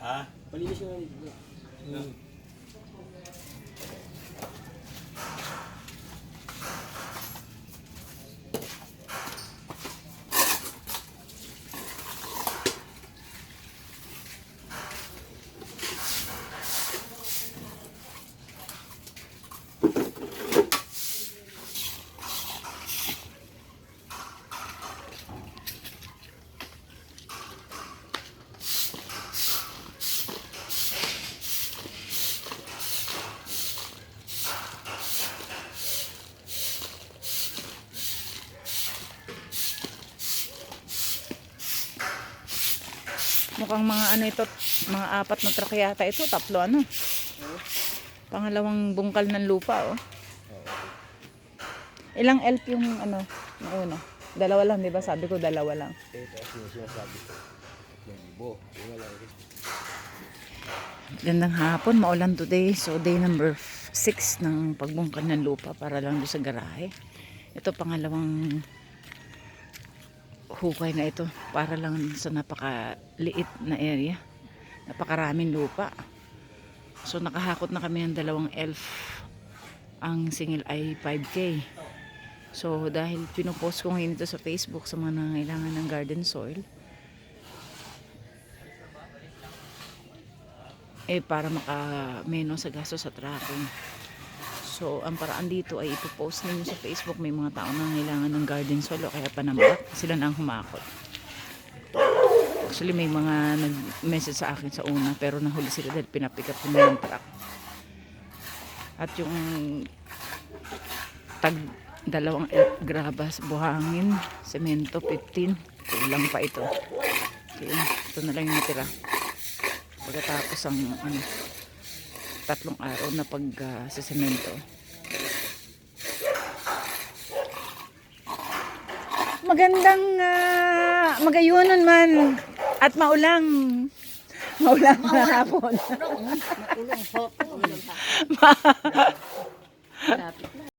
Ha? Palinis nga dito. Mukhang mga ano ito, mga 4 na truck yata ito, 3 ano. Pangalawang bungkal ng lupa, oh. Ilang elf yung ano, yung una? 2 lang, di ba? Sabi ko 2 lang. Ito yung sinasabi ko. 2,000. Wala lang rin. Gandang hapon, maulan today. So day number 6 ng pagbungkal ng lupa para lang doon sa garahe. Ito pangalawang hukay na ito para lang sa napakaliit na area. Napakaraming lupa. So nakahakot na kami ng 2 elf. Ang singil ay 5K. So dahil pinupost ko ngayon ito sa Facebook sa mga nangailangan ng garden soil, para makameno sa gasto sa tracking. So ang paraan dito ay ipopost ninyo sa Facebook. May mga tao na nangailangan ng garden soil o kaya panambak, sila na ang humakot. Actually may mga nag-message sa akin sa una pero nahuli sila dahil pinapick up nila yung truck. At yung tag 2 grabas, buhangin, semento 15, kulang pa ito. Okay, ito na lang yung natira. Pagkatapos ang 3 araw na sa semento. Magandang magayunan man at maulang na hapon. Maulong hapon.